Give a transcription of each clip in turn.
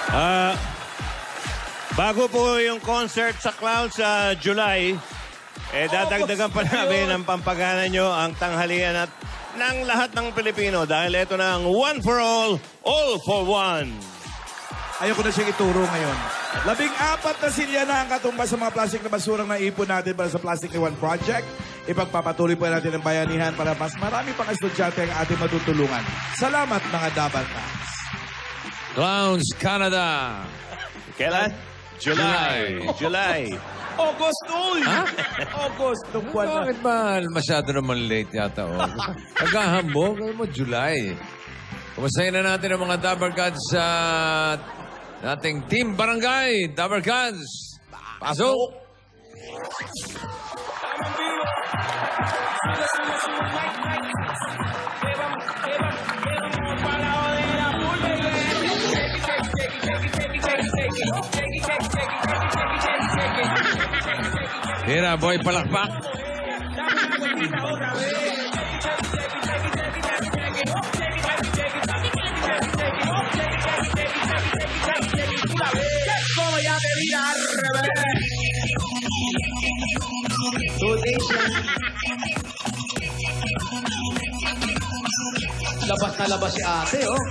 Ah, bago po yung concert sa Clown sa July, dadagdagan pa namin ang pampagana nyo, ang tanghalian at ng lahat ng Pilipino dahil ito na ang One for All for One. Ayoko na siyang ituro ngayon. 14 na silya na ang katumbas sa mga plastic na basurang naipon natin para sa Plastic One Project. Ipagpapatuloy po natin ang bayanihan para mas marami pang estudyante ang ating matutulungan. Salamat mga Dabarkas. Clowns Canada. Kailan? July. August, uy! Ha? August, nung buwan na. Bakit ba masyado naman late yata? Naghahambog? Ano mo, July. Kumustahin na natin ang mga Dabarkads sa nating Team Barangay. Dabarkads, pasok! Hira, boy, palakpak. Labas na labas si ate, oh.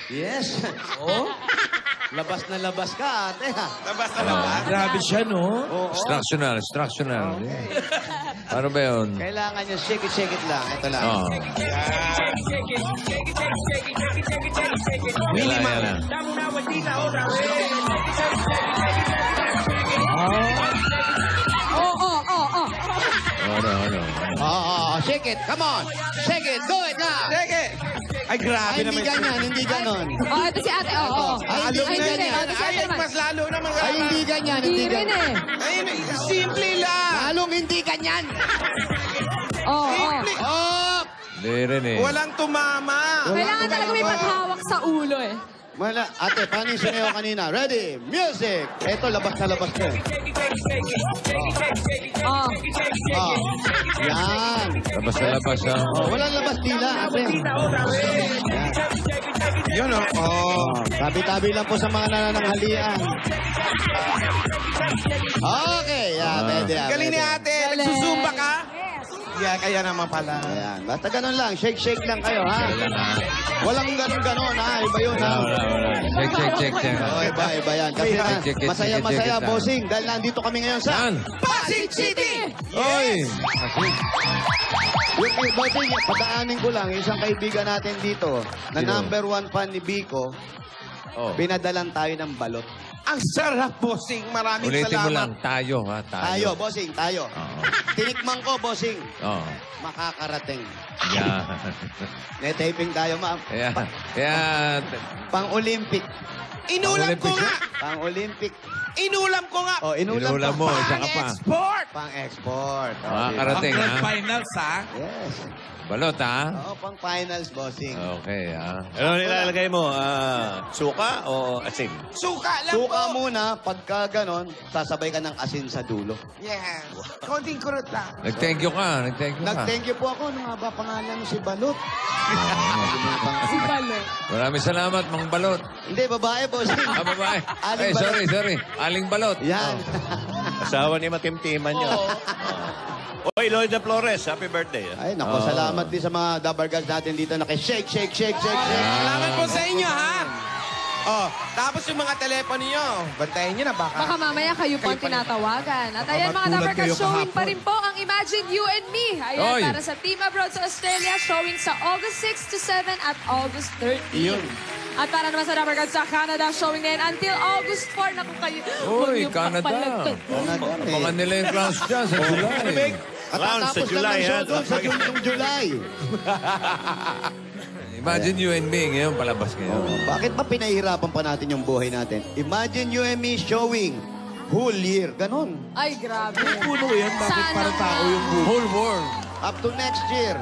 Yes. Oh. Labas na labas ka, ate, ha? Labas na labas. Grabe siya, no? Oo. Instructional. Paano ba yun? Kailangan niya shake it lang. Ito lang. Oh. Yan lang. Ano? Oo, shake it. Come on. Shake it. Do it na. Shake it! Ay, grabe Ay, naman. hindi ganyan, hindi ganon. Oh, ito si ate. Oo. Ay, hindi Ay, hindi ganyan. rin. Ito si ate naman. Mas lalo naman. Ay, hindi ganyan, Hindi hindi rin ganyan. eh. Ay, simple lang. Lalong hindi ganyan. Oo. Oh! Hindi rin eh. Walang tumama. Kailangan talaga may paghawak sa ulo eh. Wala. Ate, paano yung sumayaw kanina? Ready? Music! Ito, labas na labas ko. Oh. Oh. Yan. Labas na labas, ha? Oh, walang labas dila, ate. Yan. Yun, oh. Oh, tabi-tabi lang po sa mga nanananghalian. Okay, yeah, pwede. Galing ni ate. Galing. Nagsusumba ka? Yeah, kaya naman pala. Ayan, basta ganun lang. Shake lang kayo, ha? Walang ganun-ganon, ha? Iba yun, ha? Wala. Check. Oh, iba yan. Kasi Check it, masaya-masaya, check it, bossing. Dahil nandito kami ngayon sa... Saan? Pasig City! Oy! Yung bossing, pagkaanin ko lang, isang kaibigan natin dito, na Sino? #1 fan ni Biko, Oh. pinadalan tayo ng balot. Ang sarap, bossing. Maraming Ulitin mo lang. salamat. Tayo, ha? Tayo, bossing, tayo. Oo. Tinikman ko, bossing. Oo. Makakarating. Yan. May taping tayo, ma'am. Yan. Pang-Olympic. Inulam ko nga! Pang-Olympic. Inulam ko nga! Oh, inulam Inulam pa. mo, isa ka pa. Export! Pang-export. Oh, Makakarating, ha? finals, ha? Yes. Balot, ha? Oo, pang-finals, bossing. Okay, ha? Ano nilalagay mo? Suka o asin? Suka lang Suka po! muna, pagka ganon, sasabay ka ng asin sa dulo. Yes. Konting kurot lang. Nag-thank you ka. Nag-thank you po ako. Ano nga ba pangalan si Balot? Si Balo. Maraming salamat, Mang Balot. Hindi, babae, bossing. Babae. Aling Ay, Balot. sorry. Aling Balot. Yan. Asawa ni Matimtiman niya. Oy, Lloyda Flores, happy birthday. Ay, nako, salamat din sa mga dabargas natin dito. Naki-shake. Salamat po sa inyo, ha? Oh, tapos yung mga telepono nyo, bantayan nyo na baka. Baka mamaya kayo po ang tinatawagan. At ayan mga matulad Dabarkas, kayo showing pa kahapon. rin po ang Imagine You and Me. Ayan, Oy. para sa Team Abroad sa Australia, showing sa August 6 to 7 at August 13. Yun. At para naman sa Dabarkas sa Canada, showing din until August 4 na kung kayo. Huwag Uy, niyo pa Canada. palagtad. Abangan nila yung Clowns dyan sa July. Clowns sa Katatapos July, lang ng show ha? doon sa July. Imagine you and me ngayon, palabas ngayon. Bakit ba pinahihirapan pa natin yung buhay natin? Imagine you and me showing whole year. Ganon. Ay, grabe. Puno yan. Bakit Sana para tao nga. yung buhay? Whole world. Up to next year.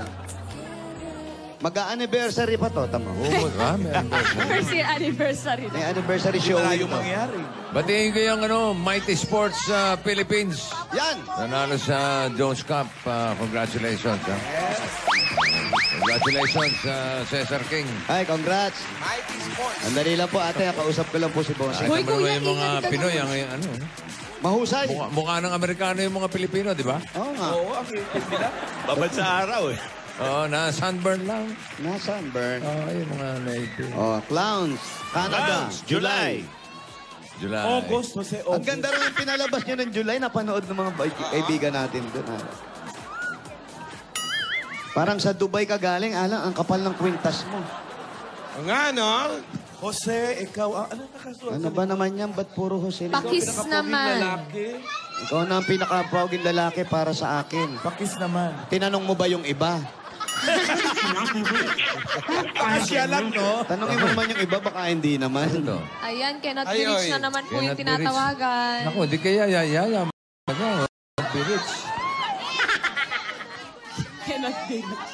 Mag-anniversary pa to, tama. First year anniversary. May anniversary Hindi showing malayo to. mangyari. Batiin ko yung Mighty Sports Philippines. Yan. Nanalo sa Jones Cup. Congratulations. Ha? Congratulations, Cesar King. Ay, congrats. Andali lang po, ate. Kausap ko lang po si Bossing. Uy, Nakita mo kuya, naman yung mga ingat ka Pinoy, naman. ano, Mahusay. mukha ng Amerikano yung mga Pilipino, di ba? Oo nga. Oo, ang itis nila. Babad sa araw eh. Oo, na sunburn lang. Na sunburn. Oo, yung mga native. Oh, Clowns. Canada. Clowns, July. July. August, Jose, August. Ang ganda rin yung pinalabas nyo ng July. Napanood ng mga kaibigan natin doon. Parang sa Dubai ka galing, Alang, ang kapal ng kwintas mo. Nga, no? Jose, ikaw, ano nakasulat? Ano ba naman yan? Ba't puro Jose? Pakis Pinakapuging naman. lalaki. Ikaw na ang pinakapawaging lalaki para sa akin. Pakis naman. Tinanong mo ba yung iba? Asya lang, no? Tanongin mo naman yung iba, baka hindi naman. Ito. Ayan, cannot be rich na naman po yung Cannot be rich. tinatawagan. Ako, di kaya yaya. Be rich. Cannot be rich.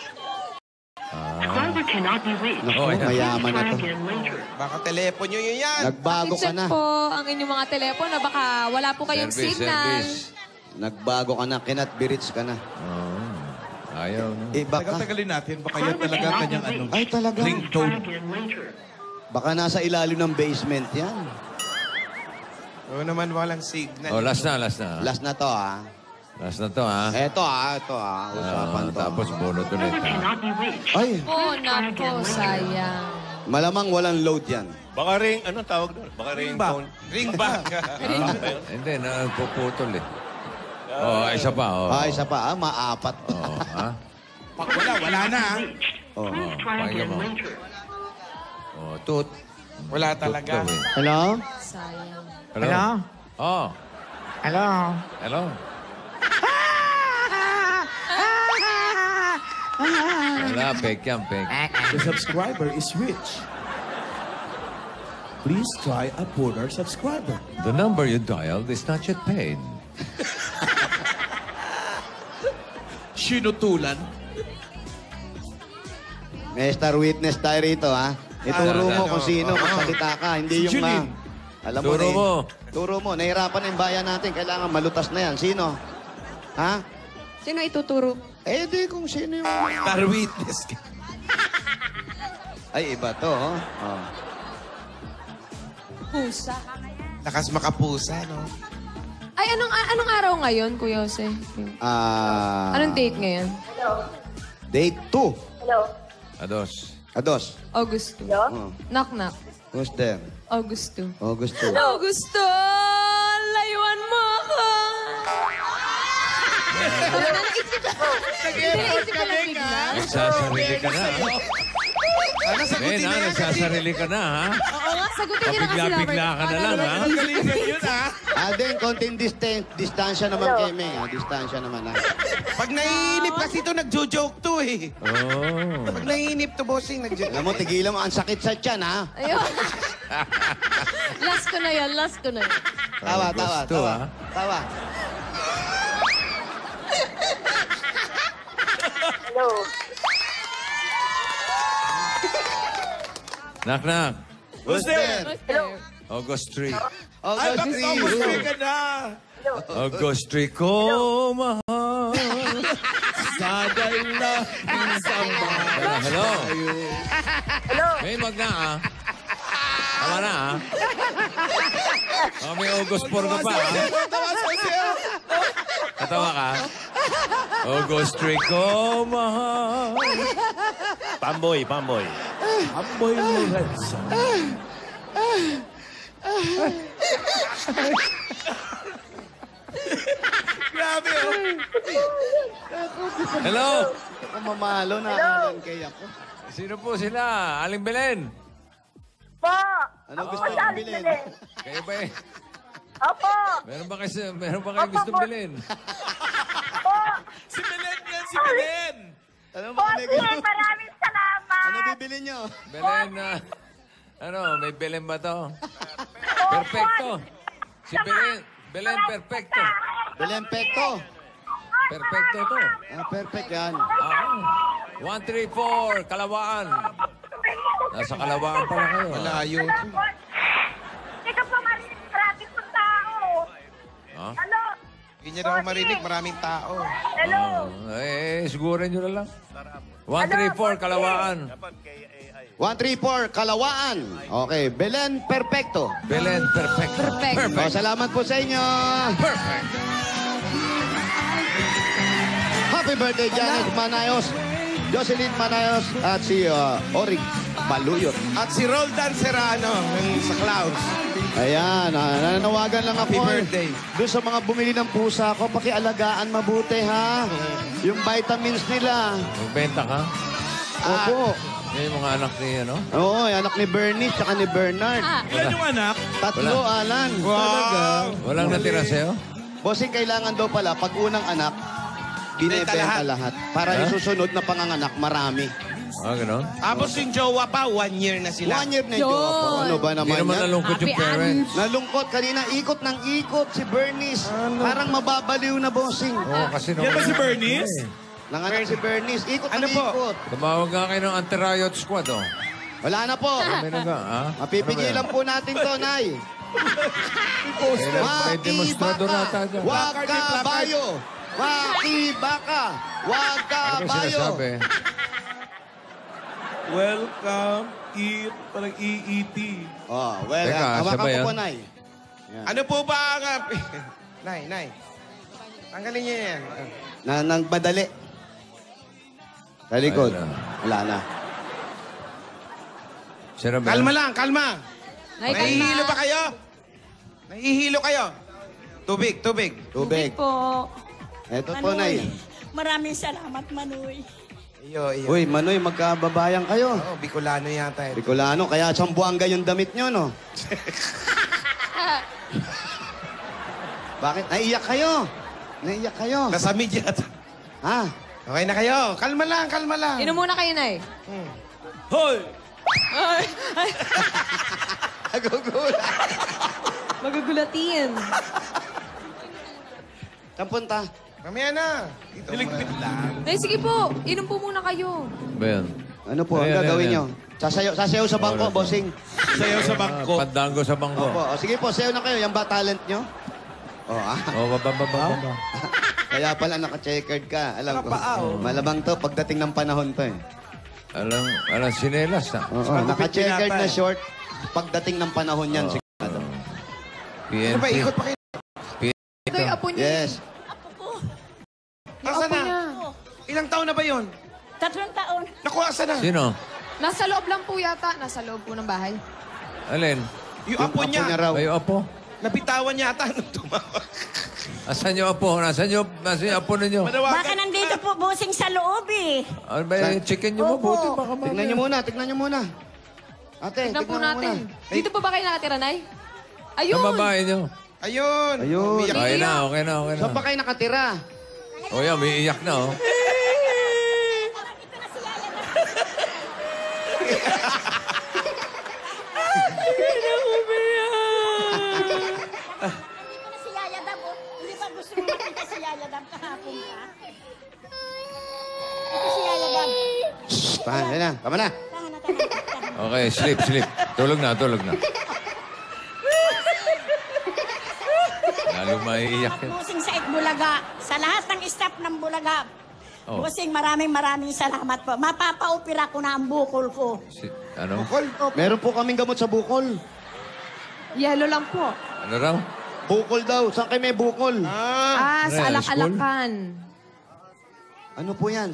Driver cannot be reached. Naku, Oh, ayan. mayaman na to. Try again later. Baka telepono nyo yan. Nagbago ka Check na. po ang inyong mga telepono. Baka wala po kayong signal. Nagbago ka na. Cannot be rich ka na. Ayaw, no? Eh, baka, Tagal-tagalin natin. Baka yan talaga kanyang ano. ay talaga. Try Ringtone. again later. Baka nasa ilalim ng basement yan. Oo naman, walang signal. Oh, last na. Last na to, ah. Last na to, ha? Ito, ah. Usapan to. Tapos bunot ulit, Driver ha? cannot be reached. Ay, Oh, nako, sayang. malamang walang load yan. Baka ring, anong tawag doon? Baka ring phone. Ring back. Hindi, nagpuputol eh. Oh, isa pa, oh. Ah, isa pa, maapat. Oh, ha? Pag wala na. ah. Oh. Please try pakinggan again mo. later. Oh, tut. Wala Tut talaga. daw, eh. Hello? Sayang. Hello? Oh. Hello? Hello? Wala, fake yan, fake. The subscriber is rich. Please try a poorer subscriber. The number you dialed is not yet paid. Sinutulan. May star witness tayo rito, ha? Ituro mo kung sino, magsalita ka. Hindi yung Julin. Alam mo, Turo mo. Turo mo. Nahirapan na yung bayan natin. Kailangan malutas na yan. Sino? Ha? Sino ituturo? Eh, di kung sino yung... Star witness. Ay, iba to, oh. Oh. Pusa. Lakas makapusa, no? Ay, anong araw ngayon, Kuya Jose? Ah... Anong date ngayon? Date 2. Ados. Ados. August 2. Oh. Knock, knock. Who's there? August 2. August 2. Augusto! Layuan mo ako! Naisip ko lang bigla. Nagsasarili ka na, ha? Ano, sagutin na yan. Nagsasarili ka na, ha? Oo nga, sagutin niyo na kasi. Pabigla-bigla ka na lang, ha? Galingan yun, ah. Alden, konting distansya naman kami. Distansya naman, ha? Pag naiinip kasi ito, nagjo-joke to eh. Oh. Pag naiinip to, bossing, nagjo-joke. Alam mo, tigilan mo. Ang sakit sa tiyan, ha? Ayun. Last ko na yan, last ko na yan. Tawa, tawa, August 2, tawa. ha? Tawa. Knock, knock. Who's there? August 3. Ay, August bakit 3. August ka na? August 3 ko mahal. Saday na isama. Hello? May magna, ha? Tama na, ha? Oh, may August 4 ka pa, ha? Tawa sa siya. Katawa ka? August 3 ko mahal. Pamboy, pamboy. Amboy Lorenzo. Grabe, oh. Hello? Ako mamalo, nakalan kay ako. Sino po sila? Aling Belen? Po! Ano gusto niyong bilhin? Kayo ba eh? Opo! Meron ba kayo gustong bilhin? Po! Si Belen yan, si Belen. Ano Po, ba sige, maraming salamat! Ano bibili niyo? Belen, ano, may Belen ba to? Perfecto. Si Belen, perfecto. Belen Pekto. Perfecto to. Ah, perfect yan. 134, Kalawaan. Nasa Kalawaan pala kayo. Malayo. Hindi ka pa marinig, maraming pong tao! Ha? Hello! Hindi niya daw marinig, maraming tao. Hello! Sigurin nyo na lang. 134, Kalawaan. 134, Kalawaan. Okay, Belen Perfecto. Belen, perfect. Perfect. O, salamat po sa inyo. Perfect. Happy birthday, Janet Manayos, Jocelyn Manayos, at si Orig Baluyot. At si Roldan Serrano sa Clouds. Ayan, nananawagan lang ako. Happy birthday. Doon sa mga bumili ng pusa ko, pakialagaan mabuti, ha? Yung vitamins nila. Magbenta ka? Opo. Yan yung mga anak ni, ano? Oo, yung anak ni Bernie tsaka ni Bernard. Ilan yung anak? Tatlo, Alan. Walang natira sa'yo? Bossing, kailangan daw pala, pag unang anak, binibenta lahat. Para yung susunod na panganganak, marami. Ah, gano'n? Tapos yung jowa pa, 1 year na sila. 1 year na yung jowa po. Ano ba Hindi naman naman yan? nalungkot yung Happy parents. Nalungkot kanina, ikot ng ikot si Bernice. Parang mababaliw na, bossing. Oo, kasi Yan ba si Bernice? Nanganak si Bernice, ikot Ano ng po? ikot. Tumawag nga kayo ng anti-riot squad, oh. Wala na po. May naga, ha? Mapipigilan po natin to, Nay. May demonstrador na tayo. Wag ka bayo. Makibaka. Wag ka Ano ba bayo. sinasabi? Welcome, eat, parang EET. Oh, well, Teka, hawakan siya ba ko yan? po, Nay. Ano po ba ang... Nay. Tanggalin niyo yan. Nang madali. Sa likod. Ayun Wala na. Sino ba? Kalma lang, kalma. Nay, Nahihilo ba kayo? Nahihilo kayo? Tubig. Tubig. Po. Ito po, Nay. Maraming salamat, Manoy. Iyo. Uy, Manoy, magkababayan kayo. Oh, Bicolano yata. Bicolano, kaya Sambuanga yung damit nyo, no? Bakit? Naiyak kayo. Nasamid yata. Ha? Okay na kayo. Kalma lang. Inom muna kayo, Nay. Hoy! Nagugulat. Magugulatin. Saan punta? Mamaya na. Dito Niligpit lang. Nay, sige po. Inom po muna kayo. Ba yan? Ano po ang Ayan, gagawin ayan, nyo? Sasayaw sa bangko, Oras. bossing. Sayaw sa bangko. Pandango sa bangko. Opo. O, sige po, sayaw na kayo. Yan ba talent nyo? Oh, baba. Kaya pala naka-checkered ka. Alam ko. Malamang to pagdating ng panahon to eh. Alang sinelas, ha? Oo, naka-checkered na short. Pagdating ng panahon yan, sigurado. PNP. Ano ba, ikot pa kayo? Ito yung apo niya. Yes. Yung Asa apo na? niya. Ilang taon na ba yun? 3 taon. Naku, asa na? Sino? Nasa loob lang po yata. Nasa loob po ng bahay. Alin? Yung apo niya. raw. Kayo apo? Nabitawan yata nung tumawag. Asan yung apo? Nasaan yung apo ninyo? Baka nandito po, busing sa loob eh. Ano ba yung chicken nyo Opo. mabuti? Baka Tignan nyo muna. Ate, Tignan po tignan mo natin. muna. Dito po ba kayo nakatira, Nay? Ang Ayun! babae nyo. Ayun. Ayun. Umiyak. Okay na. Saan ba kayo nakatira? O yan, may iyak na, oh. Si Yaya Dab, oh. Hindi ba gusto mo makita si Yaya Dab kahapon ka? Ito si Yaya Dab. Yan na. Tama na. Tahan. Okay, sleep. Tulog na. Lalo maiiyak yan. Busing sa Bulaga. Sa lahat ng staff ng Bulaga. Oh. Busing, maraming salamat po. Mapapa-opera ko na ang bukol ko. Ano? Meron po kaming gamot sa bukol. Yellow lang po. Ano raw? Bukol daw. Saan kayo may bukol? Ah, sa Ano yan, alak-alakan. Ano po yan?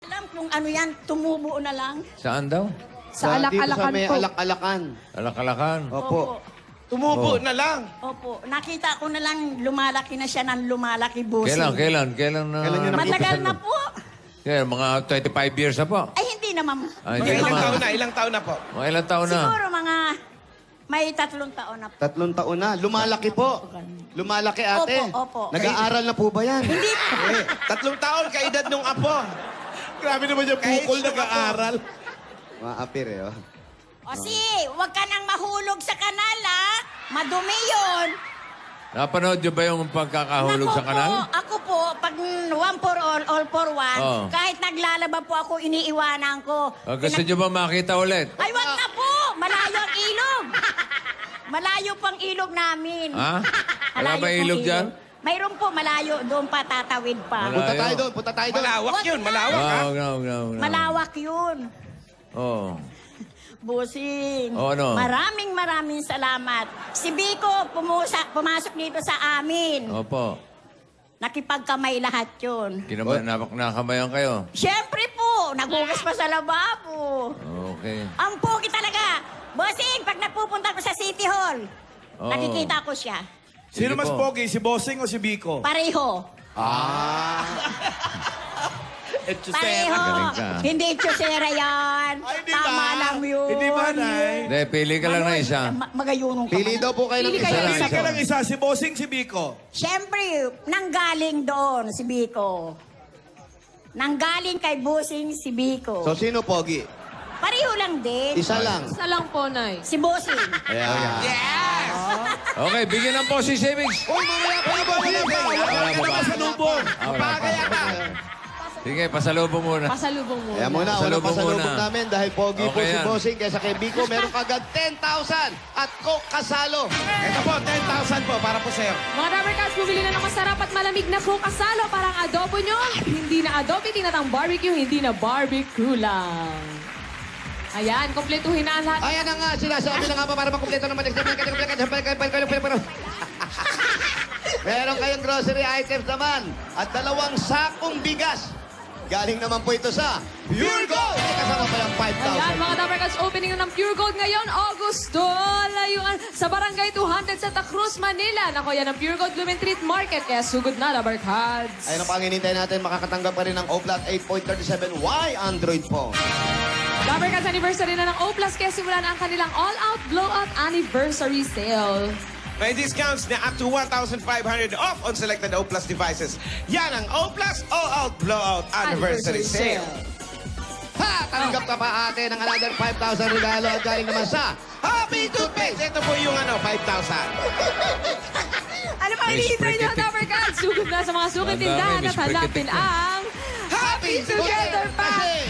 Alam kung ano yan, tumubo na lang. Saan daw? Sa Dito sa alak-alakan may po. alak-alakan. Alakalakan. Opo. Tumubo na lang. Opo. Nakita ko na lang lumalaki na siya ng lumalaki, busing. Kailan? Kailan na? Kailan nyo nakita Matagal sa na po. Kaya, mga 25 years na po. Ay, hindi naman. Ay, hindi Ilang naman. taon na? Ilang taon na po? Mga ilang taon na? Siguro mga may 3 taon na po. 3 taon na. Lumalaki po. Lumalaki, ate. Opo. Nag-aaral na po ba yan? Hindi po. 3 taon kaedad nung apo. Grabe naman yung bukol nag-aaral. Mga apir eh. Oh. O si, huwag ka nang mahulog sa kanal, ha? Madumi yun. Napanood nyo ba yung pagkakahulog Naku sa kanal? Po, ako po, pag one for all for one, Oo. kahit naglalaba po ako, iniiwanan ko. Gusto nyo ba makita ulit? Ay, wag na po! Malayo ang ilog! Malayo pang ilog namin. Ha? Wala Malayo ba pang ilog dyan? Mayroon po malayo, doon pa tatawid pa. Malayo. Punta tayo doon, punta tayo doon. Malawak yun, malawak ha. No. Malawak yun. Oh. Busing. Oh, ano? Maraming salamat. Si Biko pumasok dito sa amin. Opo. Nakipagkamay lahat yun. Nakamayan kayo. Siyempre po, nagugas pa sa lababo. Okay. Ang pogi talaga. Bossing, pag napupunta ko sa City Hall, Oo. nakikita ko siya. Sino Sige mas po. pogi, si Bossing o si Biko? Pareho. Pareho. Galing ka. Hindi chusera yan. Ay, hindi Tama ba? lang yun. Hindi ba, Nay? Hindi, pili ka lang na isa. Magayunong ka. Pili daw po kayo ng Pili isa. kayo. Pili ka lang isa, si Bossing, si Biko. Siyempre, nanggaling doon si Biko. Nanggaling kay Busing si Biko. So, sino pogi? Pareho lang din. Isa lang. Isa lang po, Nay. Si Busing. Ayan. Okay, bigyan ng po si Savings. Uy, mamaya pa na bossing! Wala ka na masalubong. Papagaya ka! Sige, pasalubong muna. Pasalubong mo. Ayan muna, unang Pasalubong pasalubong muna. namin dahil pogi po Okay si yan. Bossing kaysa kay Biko. Meron kagad 10,000 at Coke kasalo. Ito po, 10,000 po para po sa'yo. Mga Dabber Cats, bumili na ng masarap at malamig na Coke Asalo. Parang adobo nyo. Hindi na adobo, tinatang barbecue, hindi na barbecue lang. Ayan, kompletuhin na ang lahat. Ayan na nga, sinasabi na nga ba para makumpleto naman. Meron kayong grocery items naman at 2 sakong bigas. Galing naman po ito sa Pure Gold. May kasama pa yung Ayan, 5,000. mga Dabber Cats, opening na ng Pure Gold ngayon, Augusto. Layuan sa Barangay 200 Santa Cruz, Manila. Nako, yan ang Pure Gold Lumentreat Market. Kaya sugod na, Dabber Cats. Ayun ang panginintay natin, makakatanggap pa rin ng Oplat 8.37Y Android phone. Dabber Cats anniversary na ng O+, kaya simula na ang kanilang all-out blowout anniversary sale. May discounts na up to 1,500 off on selected O+ devices. Yan ang O+ All-Out Blowout Anniversary Sale. Ha! Tanggap ka pa ate ng another 5,000 regalo at galing naman sa Happy Toothpaste! Ito po yung 5,000. Ano pa hinihintay niyo, Dabber Cats? Sugod na sa mga sukat Ang dami, tindahan at Miss hanapin Prikitik. ang Happy Together Pack!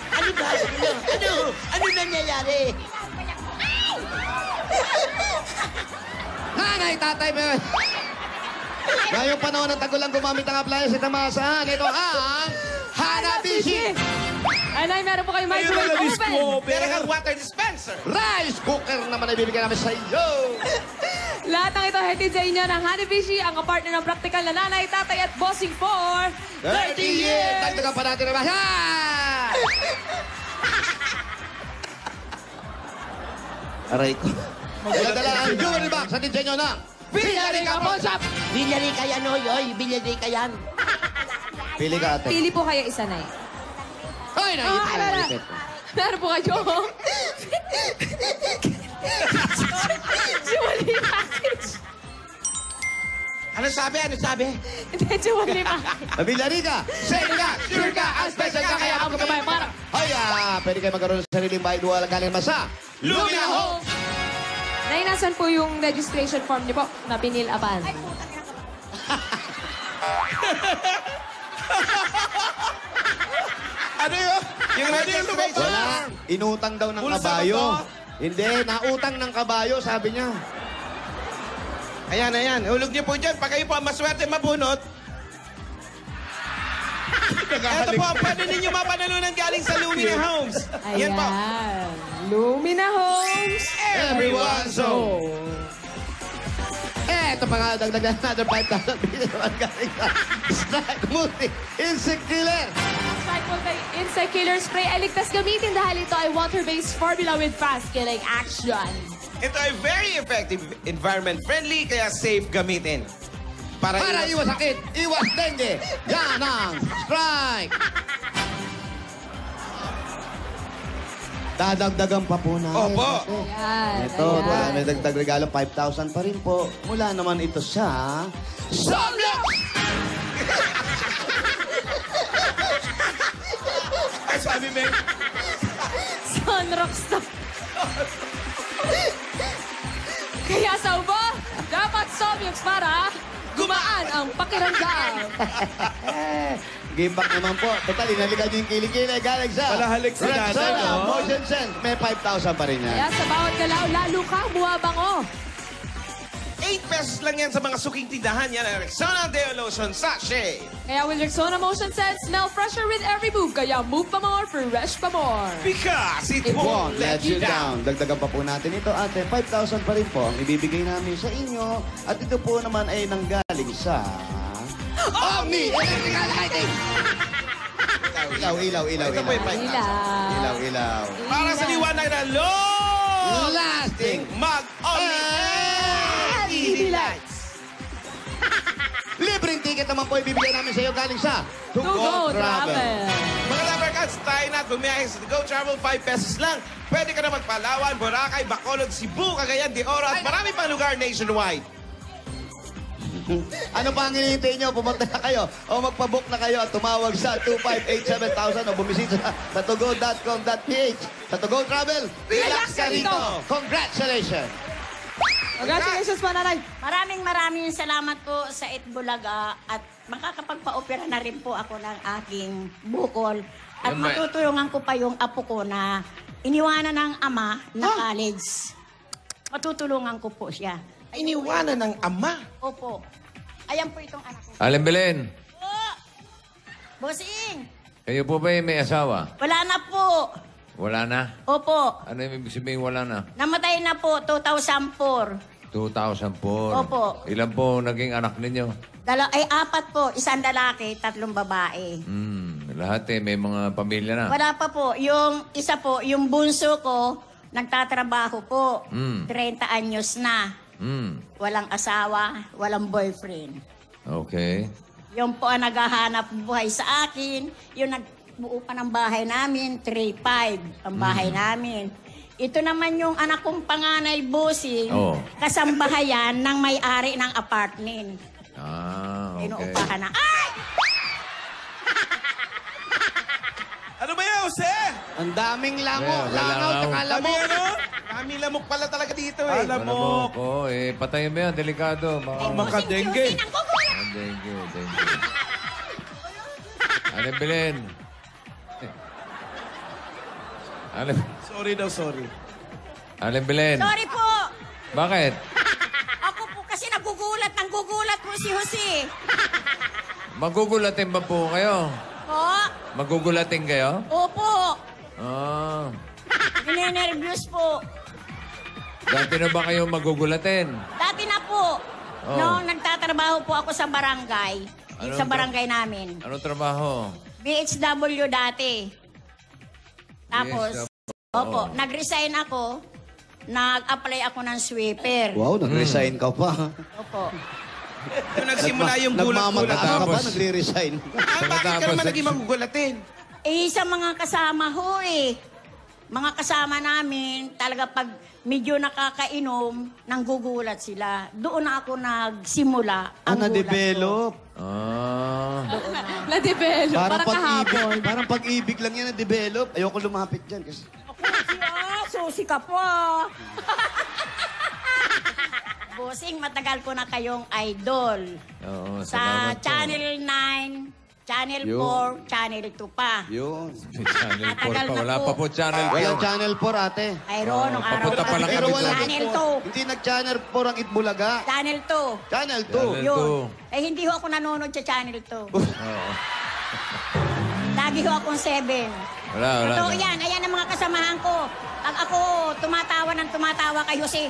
Ano ba? Ano nangyayari? Nanay, tatay, may... Ngayong panahon ng tagulang gumamit ng appliance sa tamasahan. Ito ang Hanabishi Anay, meron po kayong Ayun microwave na, Disco. oven. Meron kang water dispenser. Rice Cooker naman ay bibigyan namin sa iyo. Lahat ng ito hatid sa inyo ng Hanabishi, ang kapartner ng praktikal na nanay, tatay at bossing for 30 years! Dagdagan pa natin naman. Ha! Aray ko. Dala ang jewelry box sa disenyo ng Villarrica Pawn Shop. Bilyarika yan, oy. Bilyarika yan. Pili ka ate. Pili po kayo isa, Nay. Ay, naipit na naipit. Meron po kayo. Jewelry package. Ano sabi? Ano sabi? Hindi, jewelry package. Villarrica, safe ka, sure ka, ang special ka, kaya ako Kamay, para. Ay, pwede kayo magkaroon ng sariling bahay duwala galing naman sa Lumina Home! Nay, nasan po yung registration form niyo po na pinilapan? Ano yun? Yung registration. Wala, inutang daw ng Pulsa kabayo. ba Hindi, nautang ng kabayo, sabi niya. Ayan, ayan. Hulog niyo po dyan. Pag kayo po ang maswerte mabunot, ito po ang pwede ninyo mapanalunan galing sa Lumina Homes. Yan po. Ayan. Lumina Homes. Everyone's home. Ito pa nga, dagdagan natin 5,000 billion naman galing sa Strike Multi Insect Killer. Strike Insect Killer Spray ay ligtas gamitin dahil ito ay water-based formula with fast killing action. Ito ay very effective, environment-friendly, kaya safe gamitin. Para iwas sakit, iwas dengue. Yan ang Strike. Dadagdagan pa po natin. Opo. Ayan. Ito, ayan. may dagdag regalo 5,000 pa rin po. Mula naman ito sa... Sunrock! Ay, sabi, Meg. Sunrock stop. Kaya sa ubo, dapat Somyux para gumaan ang pakiramdam. Game back naman po. Total, inalikan yung kilikili galing sa... Palahalik si Nanay, Rexona no? Motion Sense. May 5,000 pa rin yan. Kaya sa bawat galaw, lalo kang buwabango. 8 pesos lang yan sa mga suking tindahan. Yan ang Rexona Deo Lotion Sachet. Kaya with Rexona Motion Sense, smell fresher with every move. Kaya move pa more, fresh pa more. Because it Won't won't let let you you down. down. Dagdagan pa po natin ito, ate. 5,000 pa rin po ang ibibigay namin sa inyo. At ito po naman ay nanggaling sa... Omni Electrical Lighting! Ilaw. Ito po yung 5,000. Ilaw. Para sa liwanag na long Lasting mag-Omni LED lights. Libreng ticket naman po ibibigay namin sa iyo galing sa To Go Travel. Mga Lovercats, tayo na bumiyahe sa Go Travel, 5 pesos lang. Pwede ka na magpalawan, Boracay, Bacolod, Cebu, Cagayan de Oro at marami pang lugar nationwide. Ano pa ang hinihintay nyo? Pumunta na kayo o magpabook na kayo at tumawag sa 2587,000 o bumisita sa togo.com.ph. Sa Togo Travel, relax ka rito! Congratulations! Congratulations po, Nanay. Maraming salamat po sa Itbulaga at makakapagpa-opera na rin po ako ng aking bukol. At Yan ba? matutulungan ko pa yung apo ko na iniwanan ng ama na college. Matutulungan ko po siya. Iniwanan ng ama. Opo. Ayan po itong anak ko. Aling Belen, Po! Bossing! kayo po ba may asawa? Wala na po. Wala na? Opo. Ano yung ibig sabihin wala na? Namatay na po, 2004. 2004. Opo. Ilan po naging anak ninyo? Apat po. Isang lalaki, 3 babae. Lahat may mga pamilya na. Wala pa po. Yung isa po, yung bunso ko, nagtatrabaho po. 30 anyos na. Walang asawa, walang boyfriend. Okay. Yung po ang naghahanap buhay sa akin. Yung nagbuo pa ng bahay namin, 3-5 ang bahay namin. Ito naman yung anak kong panganay, Bossing, kasambahayan ng may-ari ng apartment. Okay. Inuupahan na. Ay! Ano ba yan, Jose? Ang daming langaw, langaw. tsaka lamok. Dami lamok pala talaga dito eh. Alam mo. Patayin mo yan, delikado. Makadengue. Dengue. Aling Belen. Sorry. Aling Belen. Sorry po. Bakit? Ako po kasi nagugulat po si Jose. Magugulatin ba po kayo? Po? Magugulatin kayo? Opo. Ninenervyos po. Dati na ba kayo magugulatin? Dati na po. Noong nagtatrabaho po ako sa barangay. Sa barangay namin. Anong trabaho? BHW dati. Tapos, opo, nag-resign ako. Nag-apply ako ng sweeper. Wow, nag-resign ka pa. Opo. Yung nagsimula yung gulat-gulat. Nagmamagana ka ba? Nagre-resign. Bakit ka naman naging magugulatin? Sa mga kasama ho mga kasama namin, talaga pag medyo nakakainom, nanggugulat sila. Doon na ako nagsimula ang gulat ko. Na-develop. Na-develop, parang kahapon. Parang pag-ibig lang yan na-develop. Ayoko lumapit dyan kasi... Susi ka po. Bossing, matagal ko na kayong idol. Oo, Sa salamat po. Channel 9, Channel 4, Channel 2 pa. Yun. Channel 4 pa. Matagal na Wala po. pa po Channel 4. Walang Channel 4, ate. Mayroon nung araw papunta pa lang Pero kami wala doon. Channel Hindi nag-Channel 4 ang Itbulaga. 2. Channel 2. Channel 2. Channel Yun. 2. Hindi ho ako nanonood sa Channel 2. Oo. Lagi ho akong 7. Wala. Totoo yan. Ayan ang mga kasamahan ko. Pag ako tumatawa kay Jose,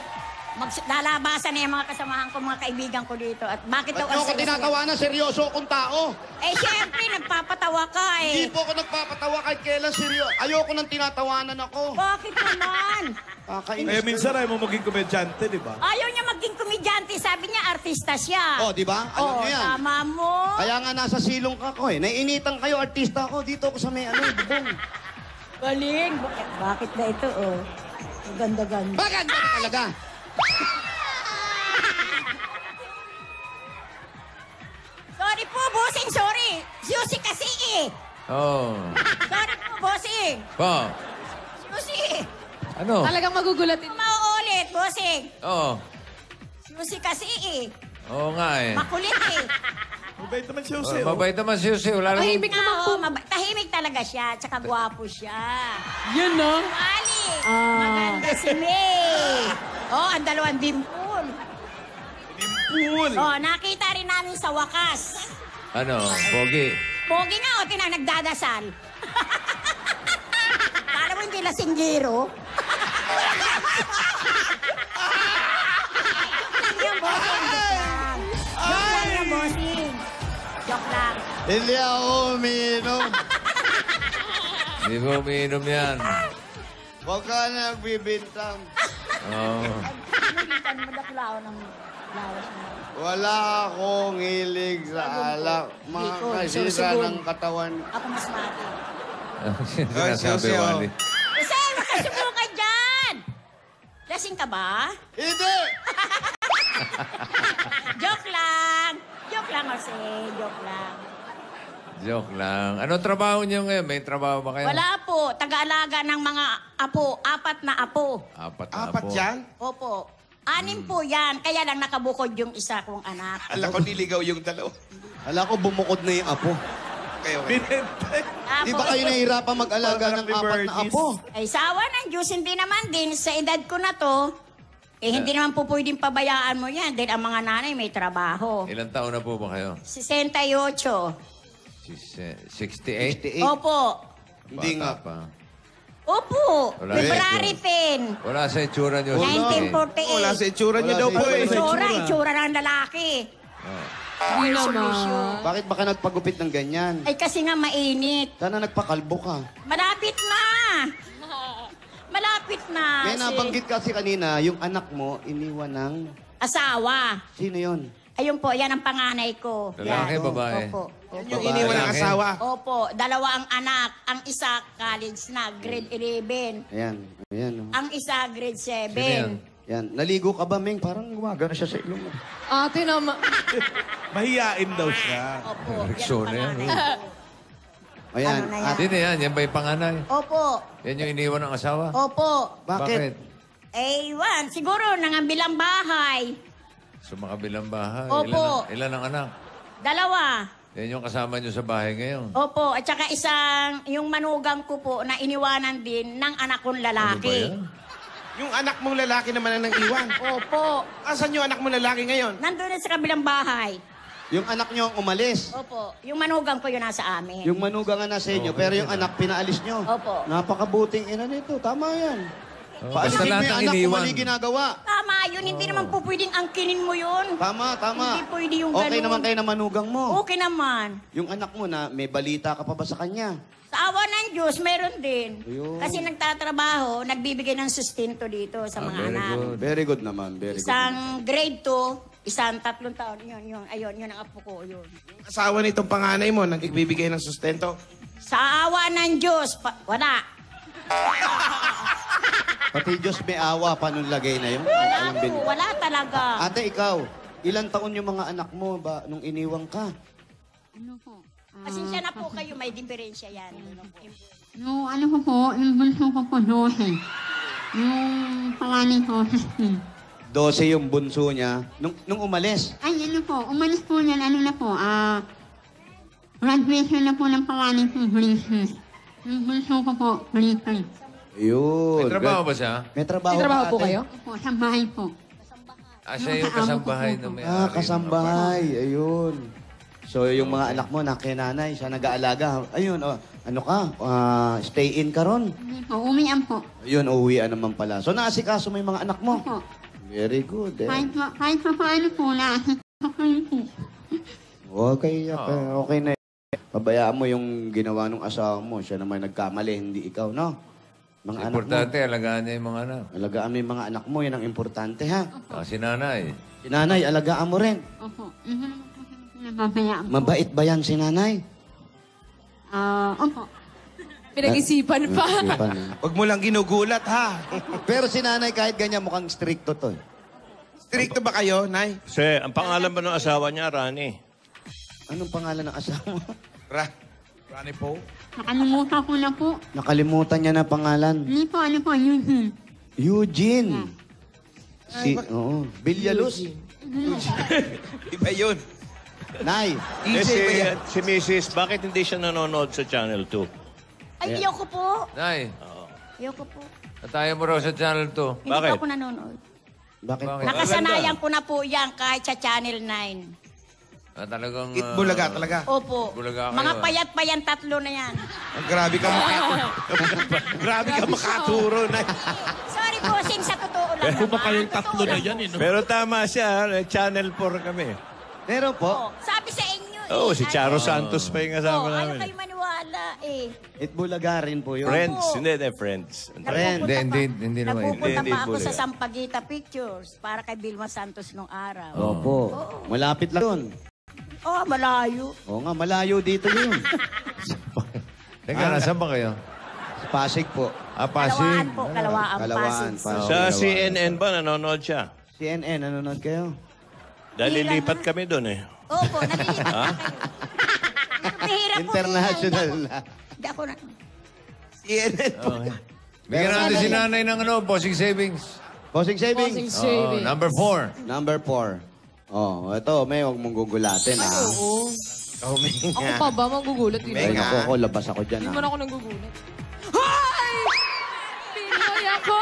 lalabasan na yung mga kasamahan ko, mga kaibigan ko dito. At bakit daw Ba't ako tinatawanan? Seryoso akong tao. Siyempre, nagpapatawa ka Hindi po ako nagpapatawa kahit kailan seryoso. Ayoko nang tinatawanan ako. Bakit naman? Kakainis. Kaya minsan ay mo maging komedyante, di ba? Ayaw niya maging komedyante. Sabi niya, artista siya. Oh, di ba? Alam niyo yan. Tama mo. Kaya nga nasa silong ako eh. Naiinitan kayo, artista ako. Dito ako sa may bubong. Galing. Bakit na ito, Ang ganda-ganda. Maganda na talaga. Sorry po, bossing. Sorry. Susi kasi Sorry po, bossing. Pa. Susi. Ano? Talagang magugulatin. Mauulit, bossing. Oo. Susi kasi Oo nga Makulit Mabait naman si Jose. Mabait naman si Jose. Wala naman. Tahimik naman po. Tahimik talaga siya. Tsaka gwapo siya. Yun, no? Wali. Maganda si May. Ang 2 dimple. Pool. Oh, nakita rin namin sa wakas. Ano, Pogi? Pogi nga, o, nagdadasal. Kala mo hindi lasinggero? Joke lang. Hindi ako umiinom. Hindi mo umiinom yan. Huwag ka na nagbibintang. Oo. Nakikita mo daklao ng lawas mo. Wala akong hilig sa alak. Makakasira ng katawan. Ako mas mati. Sinasabi, siya, Wally. Kasi makasubo ka dyan! Lasing ka ba? Hindi! Joke lang! Joke lang, Jose. Joke lang. Joke lang. Anong trabaho niyo ngayon? May trabaho ba kayo? Wala po. Taga-alaga ng mga apo. 4 na apo. Apat na Apat po. yan? Opo. 6 po yan. Kaya lang nakabukod yung isa kong anak. Alam ko niligaw yung dalawa. Ala ko bumukod na yung apo. Kayo. Di ba kayo nahihirapan mag-alaga ng 4 na apo? Ay, sawa ng Diyos, hindi naman din. Sa edad ko na to, hindi naman po pwedeng pabayaan mo yan. Dahil ang mga nanay may trabaho. Ilang taon na po ba kayo? 68. 68? Opo. Hindi nga. Bata pa. Opo. Wala February 10. Wala sa itsura niyo. 1948. Wala sa itsura niya Wala daw sa po eh. Itsura ng lalaki. Hindi naman. Bakit ba ka nagpagupit ng ganyan? Ay, kasi nga mainit. Sana nagpakalbo ka. Malapit na. Malapit na. May nabanggit kasi kanina, yung anak mo, iniwan ng... Asawa. Sino yun? Ayun po, yan ang panganay ko. Lalaki, Yan. babae? Opo. Yung iniwan ng Lalaki. asawa. Opo, 2 ang anak. Ang isa, college na, grade 11. Ayan. Ayan. Oh. Ang isa, grade 7. Sino yan? Yan. Naligo ka ba, Meng? Parang gumagana siya sa ilong mo. Ate naman. Mahiyain daw siya. Opo, Rexona yan ang yan, panganay ko. Ayan. Ano na yan? Sino yan? Yan ba yung panganay? Opo, Yan yung iniwan ng asawa? opo. Bakit? Ewan, siguro nangambilang bahay. Sa makabilang bahay. Opo. Ilan ang anak? 2. Yan yung kasama niyo sa bahay ngayon. Opo, at saka yung manugang ko po na iniwanan din ng anak kong Ano ba lalaki. yan? Yung anak mong lalaki naman ang nang-iwan. Opo, Asan yung anak mong lalaki ngayon? nandun na sa kabilang bahay. Yung anak nyo ang umalis. Opo, yung manugang ko yun nasa amin. Yung manuga nga nasa inyo, pero yung anak pinaalis nyo. Opo. Napakabuting ina nito. Tama yan. Oh, Paalisin basta mo lahat yung ng anak kung iniwan. mali ginagawa. Tama yun, hindi naman po pwedeng angkinin mo yun. Tama, tama. Hindi pwede yung Okay ganun. naman kayo na manugang mo. Okay naman. Yung anak mo na, may balita ka pa ba sa kanya? Sa awa ng Diyos, meron din. Ayun. Kasi nagtatrabaho, nagbibigay ng sustento dito sa mga very anak. good. Very good naman, very good. Isang grade 2, isang 3 taon. Yun ang apo ko, yun. Asawa nitong panganay mo, nagbibigay ng sustento. Sa awa ng Diyos, wala. Pati Diyos may awa, paano lagay na yun? Wala Ayun, po, wala talaga. Ate, ikaw, ilang taon yung mga anak mo ba nung iniwang ka? Ano po? Pasensya na po kayo, may diferensya yan. Yung ano ko po, yung bunso ko po 12. Yung pangalan ko 16. 12 yung bunso niya. Nung umalis, Ay, ano po, umalis po yan, ano na po, graduation na po ng pangalan ko, grade 6. Yung bunso ko po, grade 3. Ayun. May trabaho ba siya? May trabaho, May trabaho ka, po ate? kayo? Opo, sa bahay po. Siya yung kasambahay na may Ah, kasambahay. Ayun. So, yung mga anak mo na kay nanay, siya nag-aalaga. Ayun, oh, ano ka? Stay in ka ron. Hindi po, umian po. Ayun, uuwian naman pala. So, naasikaso mo yung mga anak mo? Opo. Very good, eh. Kahit pa paano po, naasik ako yun po. Okay, okay na. Pabayaan mo yung ginawa ng asawa mo. Siya naman nagkamali, hindi ikaw, no? Mga anak mo. Importante, alagaan niya yung mga anak. Alagaan mo yung mga anak mo, yan ang importante, ha? Si nanay. Si nanay, alagaan mo rin. Opo. Hindi naman po nababayaan po. Mabait ba yan si nanay? Opo. Pinag-isipan pa. Isipan. Huwag mo lang ginugulat, ha? Pero si nanay, kahit ganyan, mukhang stricto to. Stricto ba kayo, Nay? Kasi, ang pangalan ba ng asawa niya, Rani? Anong pangalan ng asawa? Rani po? Nakalimutan ko na po. Nakalimutan niya na pangalan. Hindi po, ano po, Eugene. Eugene. Oo. Villaluz. Iba yun. Nay. Eh, EJ ba yan? si Mrs., bakit hindi siya nanonood sa Channel 2? Ay, ayoko po. Nay, Ayoko po. natayo mo raw sa channel 2. Hindi Bakit? po ako nanonood. Bakit po? Nakasanayan ko na po yan kahit sa Channel 9. Talagang... Itbulaga talaga. Opo. Bulaga kayo, Mga ah. payat-payan tatlo na yan. Grabe ka Grabe ka makaturo na. Sorry po, Sing, sa totoo lang naman. kayong tatlo na yan, Pero tama siya, Channel 4 kami. Meron po. Oh, sabi sa inyo eh. Oo, si Charo Santos pa yung kasama Ayaw namin. kayo maniwala eh. Itbulaga rin po yun. Friends, Opo. hindi, friends. Friend. Hindi naman. Nagpupunta Hindi, pa ako Bulaga. sa Sampaguita Pictures para kay Vilma Santos nung araw. Opo. Malapit lang yun. Oh, malayo. Oo nga, malayo dito yun. Teka, nasaan ba kayo? Pasig po. Pasig. Kalawaan po, Kalawaan, Kalawaan, Pasig. Pasig. Sa CNN ba, nanonood siya? CNN, nanonood kayo? Dahil lilipat kami doon eh. Opo, nalilipat na kayo. Mahirap po International yan. na. Hindi ako na. CNN po. Bigyan natin si nanay ng bossing savings. Bossing savings. Number 4. Number 4. Oh, ito, may huwag mong gugulatin, ha? Oo. Oh, may Ako nga. pa ba magugulat yun? Ay, naku, ako, labas ako dyan, Hindi ha? man ako nagugulat. Hay! Pinoy ako!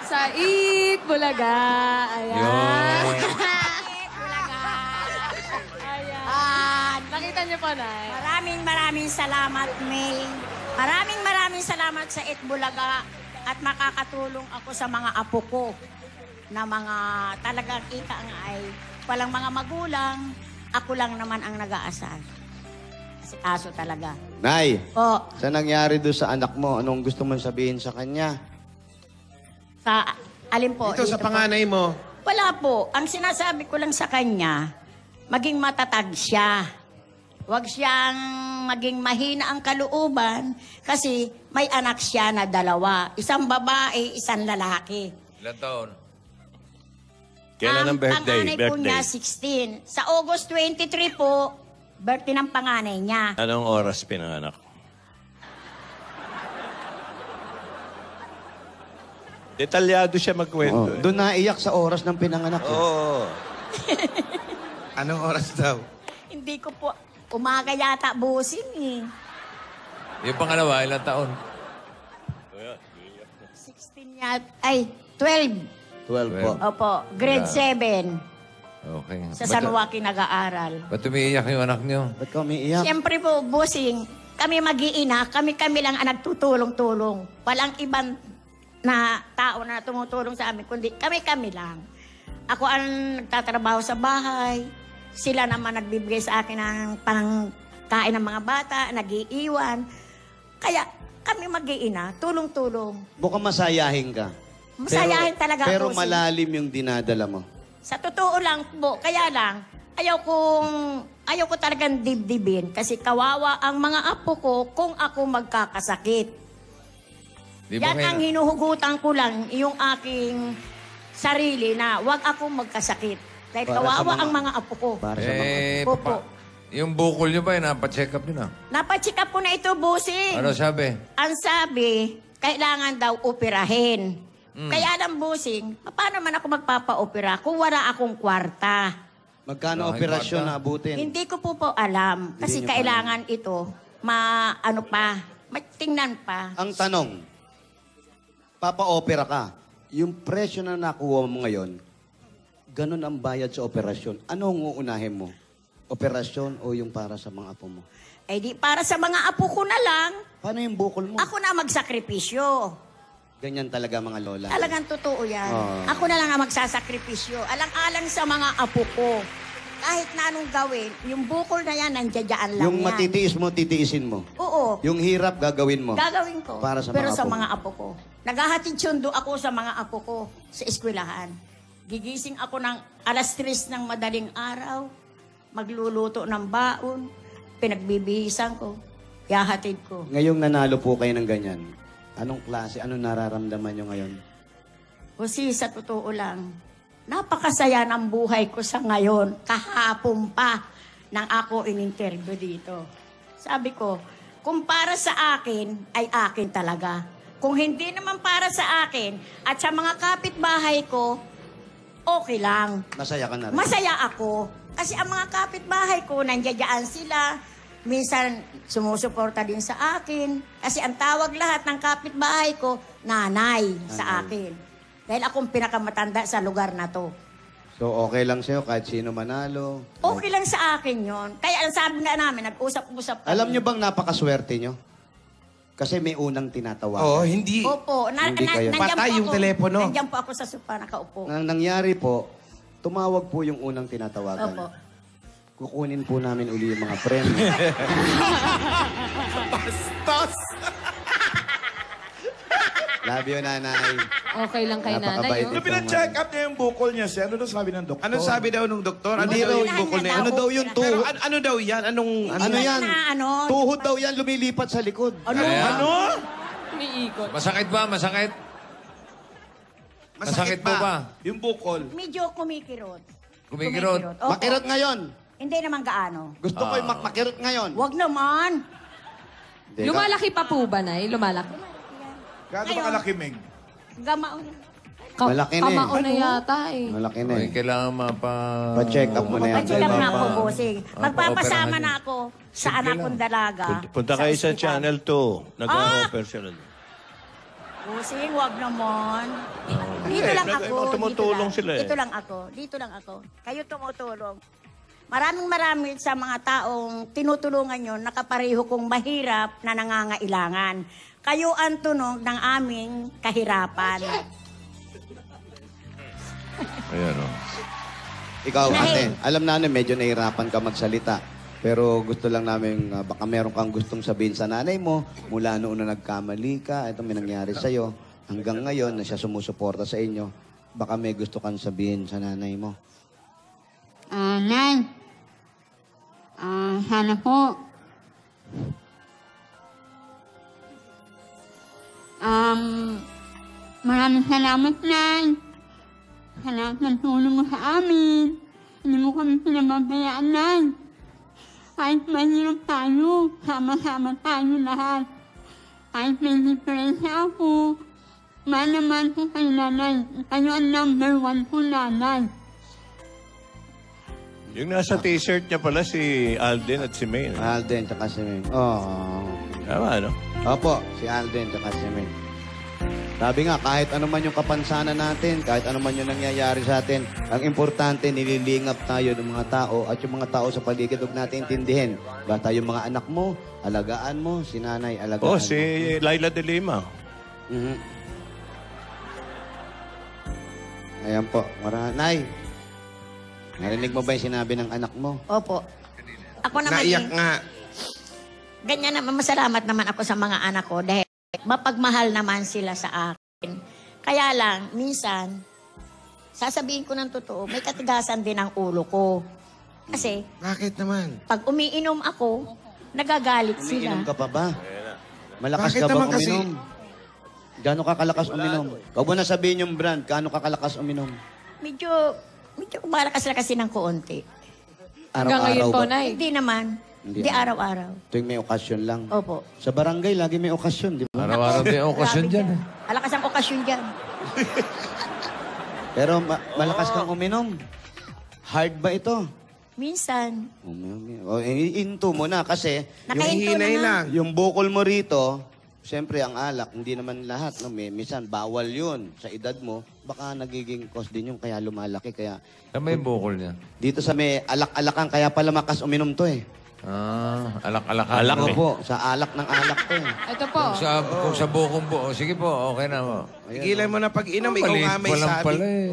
Sa Bulaga. Ayan. Ayan. Nakita niyo pa, Nay? Maraming salamat, May. Maraming salamat sa Bulaga at makakatulong ako sa mga apo ko na mga talagang ika nga ay walang mga magulang. Ako lang naman ang nag-aasal. Aso talaga. Nay, O, sa nangyari doon sa anak mo, anong gusto mong sabihin sa kanya? sa alin po? Ito sa Dito po. panganay mo. Wala po. Ang sinasabi ko lang sa kanya, maging matatag siya. Huwag siyang maging mahina ang kalooban kasi may anak siya na 2. Isang babae, isang lalaki. Ilan taon? Kailan ang birthday? Panganay po niya, 16. Sa August 23 po, birthday ng panganay niya. Anong oras pinanganak? Detalyado siya magkwento. Oh, doon naiyak sa oras ng pinanganak. Oo. Anong oras daw? Hindi ko po, umaga yata busing eh. Yung pangalawa, ilan taon? 16 yata, ay, 12. 12 po. Opo, grade 7. Okay. Sa San Joaquin nag-aaral. Ba't umiiyak yung anak niyo? Ba't ka umiiyak? Siyempre po, bossing, kami mag-iina, kami lang ang nagtutulong-tulong. Walang ibang na tao na tumutulong sa amin, kundi kami lang. Ako ang nagtatrabaho sa bahay, sila naman nagbibigay sa akin ng pangkain ng mga bata, nag-iiwan. Kaya kami mag-iina, tulong-tulong. Mukhang masayahin ka. Masayahin talaga pero bossing. malalim yung dinadala mo. Sa totoo lang po, kaya lang, ayaw ko talagang dibdibin kasi kawawa ang mga apo ko kung ako magkakasakit. Di ba Yan kayo- ang hinuhugutan ko lang, yung aking sarili na wag akong magkasakit. Dahil Para sa kawawa mga- ang mga apo ko. Para sa mga... Opo. yung bukol niyo ba, napacheck up niyo na? Napacheck up ko na ito, bossing. Ano sabi? Ang sabi, kailangan daw operahin. Kaya lang, bossing, paano man ako magpapa-opera kung wala akong kwarta? Magkano Bakit operasyon bata? na abutin? Hindi ko po alam. Kasi Hindi niyo pa kailangan ito, tingnan pa. Ang tanong, papa-opera ka, yung presyo na nakuha mo ngayon, ganun ang bayad sa operasyon. Anong uunahin mo? Operasyon o yung para sa mga apo mo? Eh di, para sa mga apo ko na lang, Paano yung bukol mo? ako na magsakripisyo. Ganyan talaga mga lola. Talagang totoo yan. Oo. Ako na lang ang magsasakripisyo. Alang-alang sa mga apo ko. Kahit na anong gawin, yung bukol na yan, nandiyadyaan lang Yung yan. matitiis mo, titiisin mo. Oo. Yung hirap, gagawin mo. Gagawin ko. Para sa Pero mga sa apo mga mo. apo ko. Naghahatid sundo ako sa mga apo ko sa eskwelahan. Gigising ako ng alas 3 ng madaling araw. Magluluto ng baon. Pinagbibihisan ko. Yahatid ko. Ngayong nanalo po kayo ng ganyan, anong klase, anong nararamdaman nyo ngayon? Kasi sa totoo lang, napakasaya ng buhay ko sa ngayon. Kahapon pa nang ako in-interview dito. Sabi ko, kung para sa akin, ay akin talaga. Kung hindi naman para sa akin at sa mga kapitbahay ko, okay lang. Masaya ka na rin. Masaya ako. Kasi ang mga kapitbahay ko, nandiyadyaan sila. minsan sumusuporta din sa akin. Kasi ang tawag lahat ng kapitbahay ko, nanay sa akin. Dahil akong pinakamatanda sa lugar na to. So, okay lang sa'yo kahit sino manalo. Okay lang sa akin yon. Kaya ang sabi nga namin, nag-usap-usap kami. Alam nyo bang napakaswerte nyo? Kasi may unang tinatawagan. Oo, hindi. Opo. Hindi kayo. Nandyan Patay po yung ako. telepono. Nandyan po ako sa sopa, nakaupo. Nang nangyari po, tumawag po yung unang tinatawagan. Opo. Kukunin po namin uli yung mga premyo. Bastos! Love you, nanay. Okay lang kay nanay. Napakabait Oh. Nung pina-check up niya yung bukol niya, ano daw sabi ng doktor? Anong sabi daw nung doktor? Ano Hindi daw raw yung yung bukol na yan? Ano daw yung Pero tuhod? ano daw yan? Anong... Ano yan? Ano? Tuhod daw yan, lumilipat sa likod. Ano? Ano? Umiikot. Masakit ba? Masakit? Masakit po ba? Yung bukol. Medyo kumikirot. Kumikirot? Opo. Makirot ngayon. Hindi naman gaano. Gusto ko yung makirot ngayon. Wag naman. Hindi, Lumalaki pa po ba, Nay? Lumalaki? Gaano ba Ngayon. kalaki, Ming? Gamaon. Malaki na eh. Kamao na yata eh. Malaki na Okay, eh. kailangan Pa-check up mo na yan. Pacheck up na ako, Mapa- bossing. Magpapasama na ako sa anak kong dalaga. Punta kayo sa ospital. Channel 2. Nag-offer sila. Bossing, wag naman. Dito lang ako. tumutulong sila eh. Dito lang ako. Dito lang ako. Kayo tumutulong. Maraming sa mga taong tinutulungan nyo, nakapareho kong mahirap na nangangailangan. Kayo ang tunog ng aming kahirapan. Ayan o. Ikaw, ate, alam namin medyo nahirapan ka magsalita. Pero gusto lang namin, baka meron kang gustong sabihin sa nanay mo, mula noon na nagkamali ka, ito may nangyari sa'yo, hanggang ngayon na siya sumusuporta sa inyo, baka may gusto kang sabihin sa nanay mo. Nay, sana po, maraming salamat, Nay. Sa lahat ng tulong mo sa amin. Hindi mo kami pinababayaan, Nay. Kahit mahirap tayo, sama-sama tayo lahat. Kahit may diferensya ako, naman po kay Nanay. Kayo ang number 1 po, Nanay. Yung nasa t-shirt niya pala si Alden at si May. Alden, tsaka si Ming. Oh. Tama, no? Opo, si Alden, tsaka si Ming. Sabi nga, kahit ano man yung kapansanan natin, kahit ano man yung nangyayari sa atin, ang importante, nililingap tayo ng mga tao at yung mga tao sa paligid, huwag natin intindihin. Basta yung mga anak mo, alagaan mo, si nanay, alagaan Oh, mo. si Laila de Lima. Mhm. Ayan po. Nay, narinig mo ba yung sinabi ng anak mo? Opo. Ako naman Naiyak eh, nga. ganyan naman, masalamat naman ako sa mga anak ko dahil mapagmahal naman sila sa akin. Kaya lang, minsan, sasabihin ko ng totoo, may katigasan din ang ulo ko. Kasi, Bakit naman? pag umiinom ako, nagagalit Umiinom sila. ka pa ba? Malakas Bakit ka ba naman kasi- uminom? Gaano ka kalakas uminom? Huwag mo na sabihin yung brand, gaano ka kalakas uminom? Medyo malakas na kasi ng kuunti. Hanggang ngayon Araw-araw po, ba? Nay. Hindi naman. Hindi Hindi araw-araw. Tuwing may okasyon lang. Opo. Sa barangay, lagi may okasyon, di ba? Araw-araw din okasyon Grabe dyan. dyan. Malakas ang okasyon dyan. Pero malakas kang uminom. Hard ba ito? Minsan. Into mo na kasi Nakahinto hinay na nga. lang. yung bukol mo rito, siyempre ang alak, hindi naman lahat. No? Minsan, bawal yun sa edad mo. Baka nagiging cause din yung kaya lumalaki. Kaya Tama yung bukol niya. dito sa may alak-alakan, kaya pala makas uminom to eh. Alak-alakan. Alak Ano eh. po, sa alak ng alak to eh. Ito po. Kung sa bukong buo, sige po, okay na po. Tigilan mo na pag-inom. Ikaw Maliit nga may pa lang sabi. pala eh.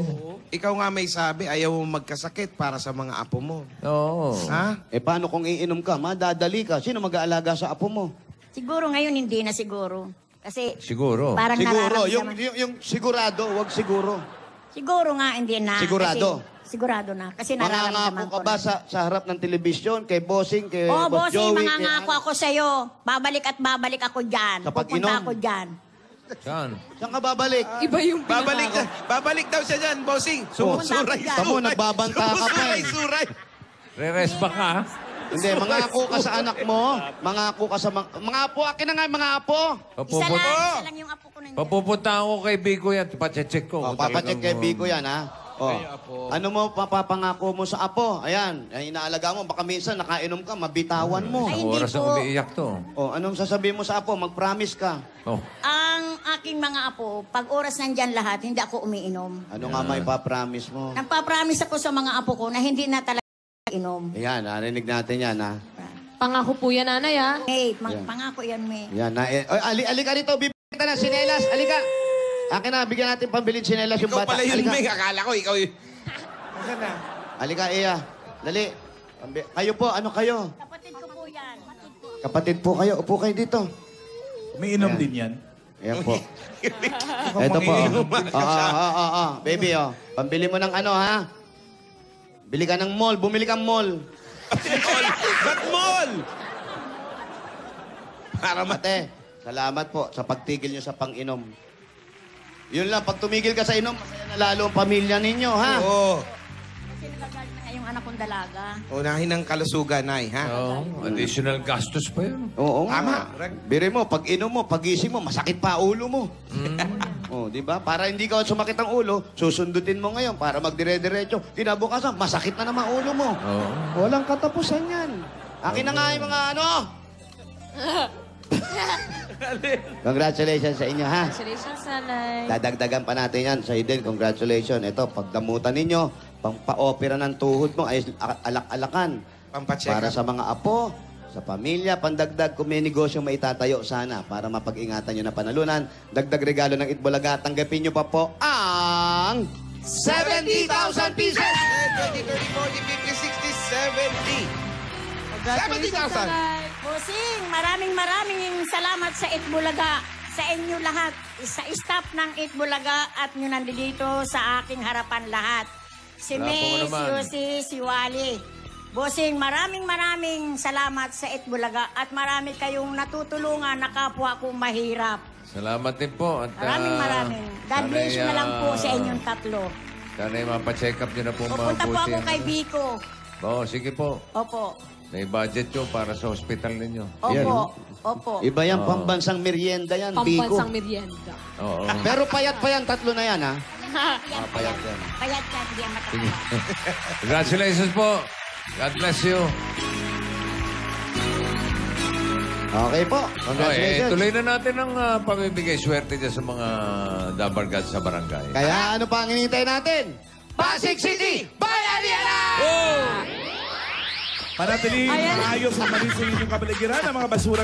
Ikaw nga may sabi, ayaw mo magkasakit para sa mga apo mo. Oo. Ha? Eh paano kung iinom ka? Madadali ka. Sino mag-aalaga sa apo mo? Siguro ngayon hindi na siguro. Kasi Siguro. parang Siguro. nararamdaman. Yung sigurado, wag siguro. Siguro nga hindi na. Sigurado? Kasi, sigurado na. Kasi nararamdaman Mangangako ka ko ba na. sa harap ng telebisyon, kay Bossing, kay Oh, Boss bossing, Joey? mangangako ako sa'yo. Babalik at babalik ako dyan. Sa pag-inom? Pupunta ako dyan. Saan? Saan ka babalik? Iba yung Babalik, pinangako. babalik daw siya dyan, bossing. Sumusuray, Tamo, nagbabanta ka pa eh. Suray. Re-rest ba ka? Hindi, mangako ka sa anak mo. Mangako ka sa mga apo. Akin na nga, mga apo. Isa lang yung apo ko nandiyan. Papupunta ako kay Biko yan. Pachecheck ko. Oh, kung papacheck talagang, kay Biko yan, ha? Oh. Ano mo papapangako mo sa apo? Ayan, ay inaalaga mo. Baka minsan nakainom ka, mabitawan mo. Ay, Ang hindi oras po. ang umiiyak to. Oh, anong sasabihin mo sa apo? Mag-promise ka. Oh. Ang aking mga apo, pag oras nandyan lahat, hindi ako umiinom. Ano nga may papromise mo? Nagpa-promise ako sa mga apo ko na hindi na talaga inom. Ayan, narinig natin yan, ha? Pangako po yan, nanay, ha? Hey, Yan. pangako yan, me. Yan, alika rito, bibigyan kita ng sinelas. Alika. Akin na, bigyan natin pambilin sinelas yung Ikaw bata. pala yun, Alika. Meg. Akala ko, ikaw yun. Alika, Iya. Dali. Kayo po, ano kayo? Kapatid ko po yan. Kapatid po kayo. Upo kayo dito. Umiinom Ayan. din yan. Ayan po. Ito po. Baby, pambili mo ng ano, ha? Bili ka ng mall. Bumili kang mall. Ba't mall? Ate, salamat po sa pagtigil nyo sa pang-inom. Yun lang, pag tumigil ka sa inom, masaya na lalo ang pamilya ninyo, ha? Oo. Kasi nagagalit na yung anak kong dalaga. Unahin ng kalusugan, Nay, ha? Oh, additional gastos pa yun. Oo Tama. nga. Biri mo, pag inom mo, pagising mo, masakit pa ulo mo. Oh, di ba? Para hindi ka sumakit ang ulo, susundutin mo ngayon para magdire-diretso. Kinabukasan, masakit na naman ulo mo. Oo. Walang katapusan yan. Akin na nga yung mga ano. Congratulations sa inyo, ha? Congratulations, nanay. Dadagdagan pa natin yan sa din. Congratulations. Ito, pagdamutan ninyo, pang-pa-opera ng tuhod mo ay alak-alakan. Pampacheck Para up. sa mga apo, sa pamilya, pandagdag kung may negosyo maitatayo sana para mapag-ingatan nyo na panalunan. Dagdag regalo ng Itbulaga. Tanggapin nyo pa po ang 70,000 pieces! 20, 30, 40, 50, 60, 70. Congratulations, 70,000. nanay. Bossing, maraming salamat sa Itbulaga. Sa inyo lahat. Sa staff ng Itbulaga at nyo nandito sa aking harapan lahat. Si Wala po May, si naman. Yossi, si Wally. Bossing, maraming salamat sa Itbulaga at marami kayong natutulungan na kapwa kong mahirap. Salamat din po. At, Maraming. God bless you na lang po sa inyong tatlo. Sana mapacheck up nyo na po mga Pupunta po ako kay Biko. Oo, sige po. Opo. May budget yun para sa hospital ninyo. Yan, Opo. oh. Opo. Iba yan, Oo. pambansang merienda yan, Biko. Pambansang merienda. Oo. Pero payat pa yan, tatlo na yan, ha? Payat yan. Payat ka, hindi yan Sige. matatawa. Congratulations po. God bless you. Okay po. Okay, Congratulations. tuloy na natin ang pamibigay swerte dyan sa mga Dabar Gods sa barangay. Kaya ano pa ang hinihintay natin? Pasig City, Bayanihan! Panatiling maayos ang malinis sa inyong kapaligiran ng mga basura